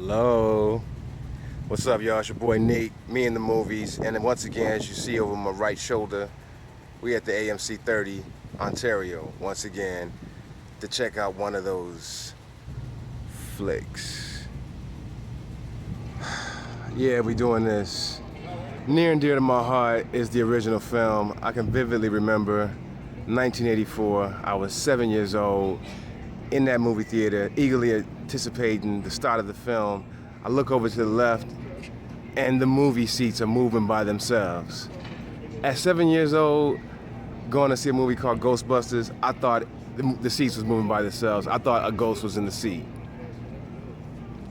Hello. What's up, y'all? It's your boy Nate, me in the movies. And then once again, as you see over my right shoulder, we at the AMC 30, Ontario, once again, to check out one of those flicks. Yeah, we doing this. Near and dear to my heart is the original film. I can vividly remember 1984. I was 7 years old in that movie theater, eagerly anticipating the start of the film. I look over to the left, and the movie seats are moving by themselves. At 7 years old, going to see a movie called Ghostbusters, I thought the seats was moving by themselves. I thought a ghost was in the seat.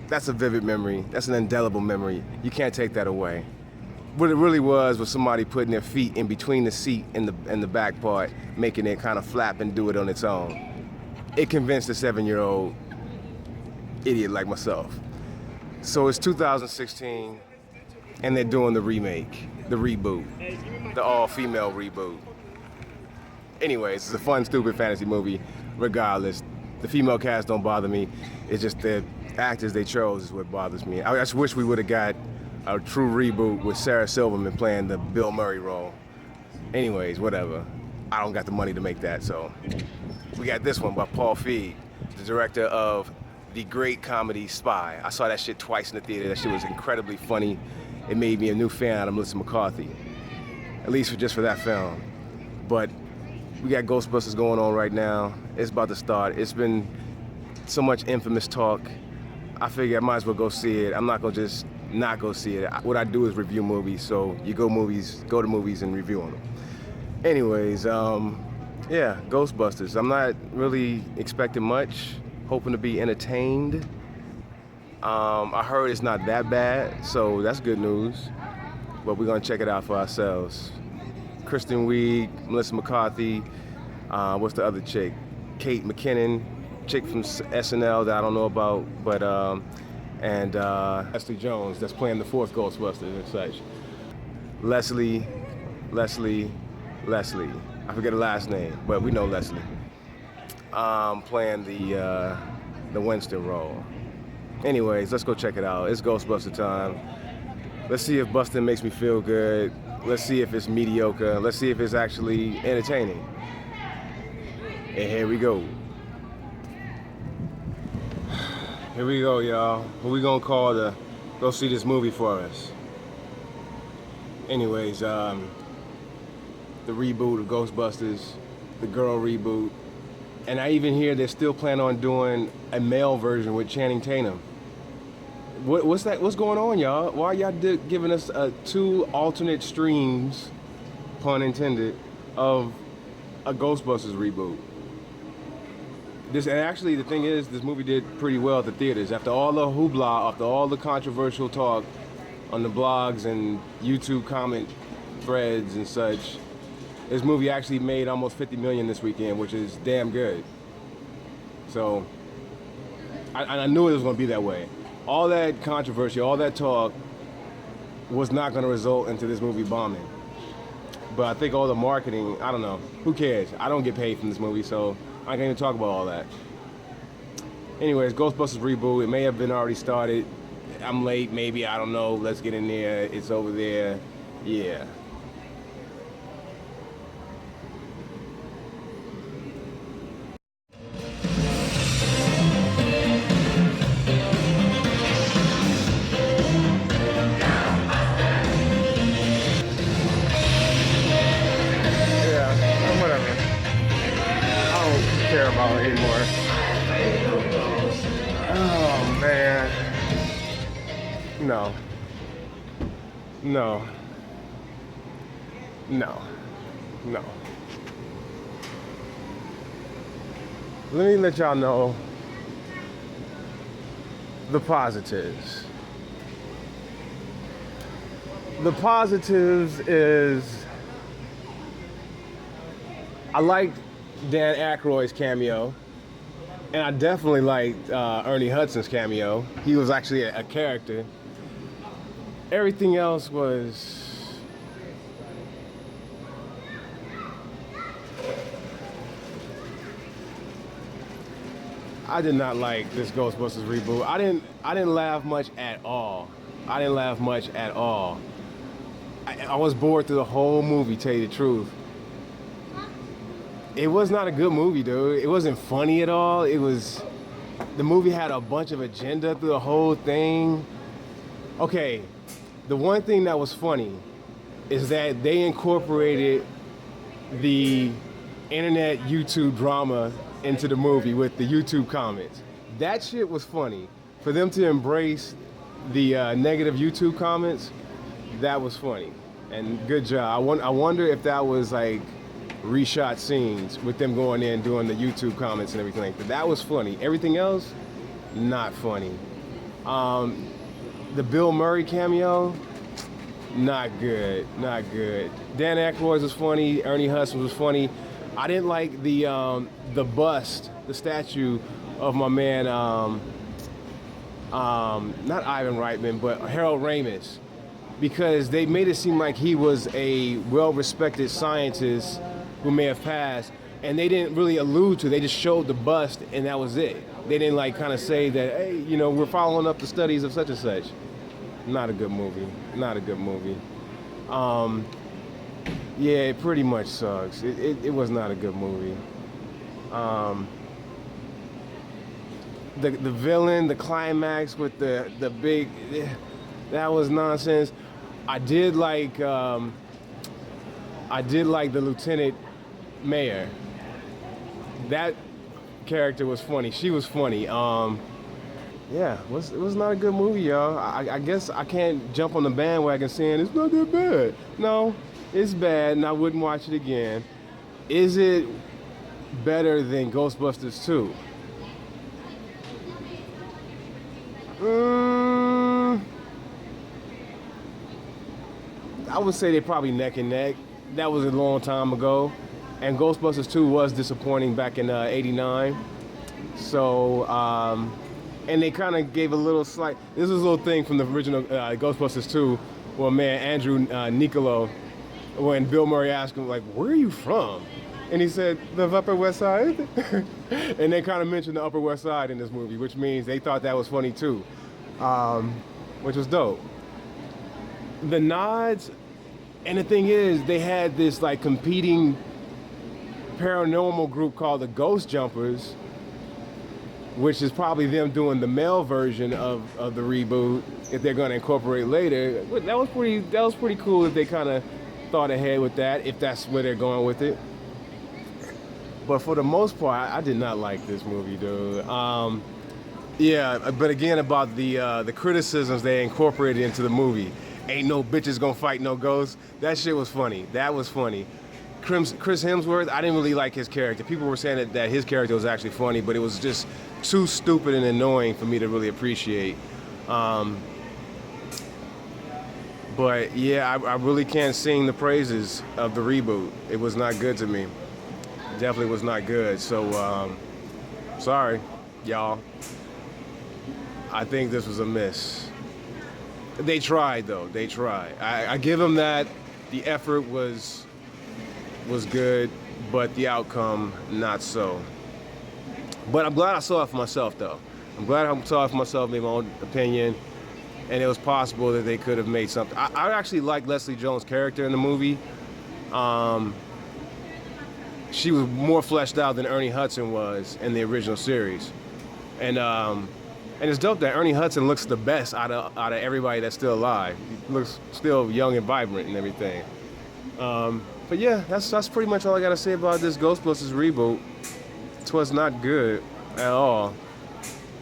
That's a vivid memory. That's an indelible memory. You can't take that away. What it really was somebody putting their feet in between the seat and the back part, making it kind of flap and do it on its own. It convinced a 7-year-old idiot like myself. So it's 2016, and they're doing the remake, the reboot, the all-female reboot. Anyways, it's a fun, stupid fantasy movie, regardless. The female cast don't bother me. It's just the actors they chose is what bothers me. I just wish we would have got a true reboot with Sarah Silverman playing the Bill Murray role. Anyways, whatever. I don't got the money to make that, so. We got this one by Paul Feig, the director of the great comedy Spy. I saw that shit twice in the theater. That shit was incredibly funny. It made me a new fan of Melissa McCarthy, at least just for that film. But we got Ghostbusters going on right now. It's about to start. It's been so much infamous talk. I figure I might as well go see it. I'm not gonna just not go see it. What I do is review movies, so you go to movies and review them. Anyways, yeah, Ghostbusters. I'm not really expecting much, hoping to be entertained. I heard it's not that bad, so that's good news. But we're gonna check it out for ourselves. Kristen Wiig, Melissa McCarthy, what's the other chick? Kate McKinnon, chick from SNL that I don't know about, but and Leslie Jones that's playing the fourth Ghostbusters and such. Leslie. I forget her last name, but we know Leslie. Playing the Winston role. Anyways, let's go check it out. It's Ghostbuster time. Let's see if Bustin' makes me feel good. Let's see if it's mediocre. Let's see if it's actually entertaining. And here we go. Here we go, y'all. Who we gonna call to go see this movie for us? Anyways, the reboot of Ghostbusters, the girl reboot, and I even hear they're still planning on doing a male version with Channing Tatum. What's going on, y'all? Why are y'all giving us two alternate streams, pun intended, of a Ghostbusters reboot? And actually, the thing is, this movie did pretty well at the theaters. After all the hoopla, after all the controversial talk on the blogs and YouTube comment threads and such, this movie actually made almost 50 million this weekend, which is damn good. So, I knew it was gonna be that way. All that controversy, all that talk was not gonna result into this movie bombing. But I think all the marketing, I don't know, who cares? I don't get paid from this movie, so I can't even talk about all that. Anyways, Ghostbusters reboot, it may have been already started. I'm late, maybe, I don't know. Let's get in there, it's over there, yeah. Care about it anymore. Oh man. No. Let me let y'all know the positives. The positives is I liked Dan Aykroyd's cameo, and I definitely liked Ernie Hudson's cameo. He was actually a character. Everything else was I did not like this Ghostbusters reboot. I didn't laugh much at all. I didn't laugh much at all. I was bored through the whole movie, tell you the truth. It was not a good movie, dude. It wasn't funny at all. The movie had a bunch of agenda through the whole thing. Okay, the one thing that was funny is that they incorporated the internet YouTube drama into the movie with the YouTube comments. That shit was funny. For them to embrace the negative YouTube comments, that was funny. And good job. I wonder if that was like reshot scenes with them going in doing the YouTube comments and everything like that. That was funny. Everything else, not funny. The Bill Murray cameo, not good, not good. Dan Aykroyd was funny. Ernie Hudson was funny. I didn't like the bust, the statue of my man, not Ivan Reitman, but Harold Ramis, because they made it seem like he was a well-respected scientist who may have passed, and they didn't really allude to. They just showed the bust, and that was it. They didn't like kind of say that, hey, you know, we're following up the studies of such and such. Not a good movie. Not a good movie. Yeah, it pretty much sucks. It was not a good movie. The villain, the climax with the big, that was nonsense. I did like the Lieutenant Mayor. That character was funny. She was funny. Yeah, it was not a good movie, y'all. I guess I can't jump on the bandwagon saying it's not that bad. No, it's bad, and I wouldn't watch it again. Is it better than Ghostbusters 2? I would say they're probably neck and neck. That was a long time ago, and Ghostbusters 2 was disappointing back in '89. So, and they kind of gave a little slight. This was a little thing from the original Ghostbusters 2, where man Andrew Niccolo, when Bill Murray asked him like, "Where are you from?" and he said, "The Upper West Side." And they kind of mentioned the Upper West Side in this movie, which means they thought that was funny too, which was dope. The nods, and the thing is, they had this like competing paranormal group called the Ghost Jumpers, which is probably them doing the male version of the reboot if they're going to incorporate later. That was pretty cool if they kind of thought ahead with that, if that's where they're going with it. But for the most part, I did not like this movie, dude. Yeah, but again, about the criticisms they incorporated into the movie. Ain't no bitches gonna fight no ghosts. That shit was funny. That was funny. Chris Hemsworth, I didn't really like his character. People were saying that his character was actually funny, but it was just too stupid and annoying for me to really appreciate. But yeah, I really can't sing the praises of the reboot. It was not good to me. Definitely was not good. So, sorry, y'all. I think this was a miss. They tried, though. They tried. I give them that. The effort was good, but the outcome, not so. But I'm glad I saw it for myself, though. I'm glad I saw it for myself, made my own opinion, and it was possible that they could have made something. I actually like Leslie Jones' character in the movie. She was more fleshed out than Ernie Hudson was in the original series. And it's dope that Ernie Hudson looks the best out of everybody that's still alive. He looks still young and vibrant and everything. But yeah, that's pretty much all I gotta say about this Ghostbusters reboot. It was not good at all.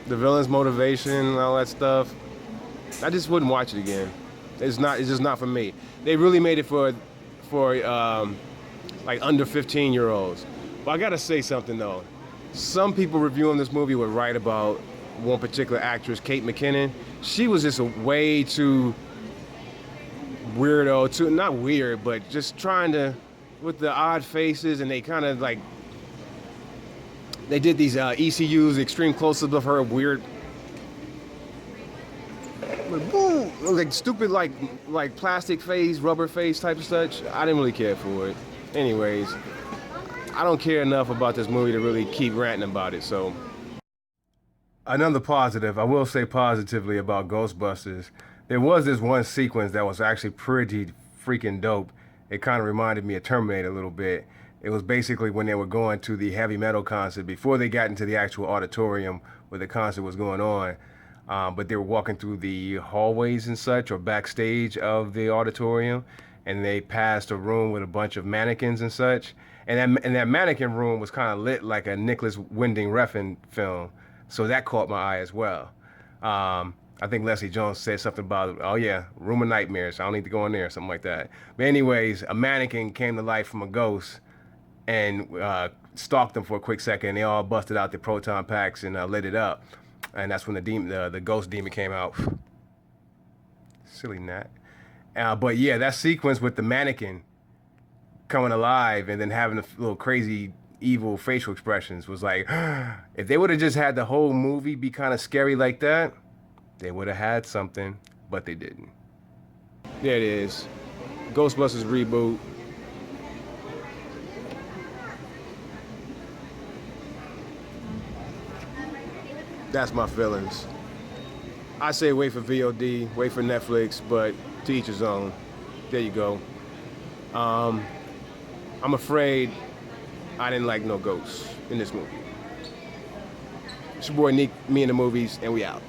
The villain's motivation and all that stuff, I just wouldn't watch it again. It's just not for me. They really made it for like under 15-year-olds. But I gotta say something though. Some people reviewing this movie were right about one particular actress, Kate McKinnon. She was just a way too weirdo, not weird, but just trying to, with the odd faces, and they kind of like, they did these ECUs, extreme close-ups of her weird, like stupid, like plastic face, rubber face type of such. I didn't really care for it. Anyways, I don't care enough about this movie to really keep ranting about it, so. Another positive, I will say positively about Ghostbusters. There was this one sequence that was actually pretty freaking dope. It kind of reminded me of Terminator a little bit. It was basically when they were going to the heavy metal concert before they got into the actual auditorium where the concert was going on. But they were walking through the hallways and such, or backstage of the auditorium, and they passed a room with a bunch of mannequins and such. And that mannequin room was kind of lit like a Nicholas Winding Refn film, so that caught my eye as well. I think Leslie Jones said something about, oh yeah, room of nightmares. I don't need to go in there, something like that. But anyways, a mannequin came to life from a ghost and stalked them for a quick second. They all busted out their proton packs and lit it up, and that's when the ghost demon came out. Silly Nat. But yeah, that sequence with the mannequin coming alive and then having the little crazy evil facial expressions was like, if they would have just had the whole movie be kind of scary like that, they would have had something, but they didn't. There it is. Ghostbusters reboot. That's my feelings. I say wait for VOD, wait for Netflix, but to each his own. There you go. I'm afraid I didn't like no ghosts in this movie. It's your boy Nick, me in the movies, and we out.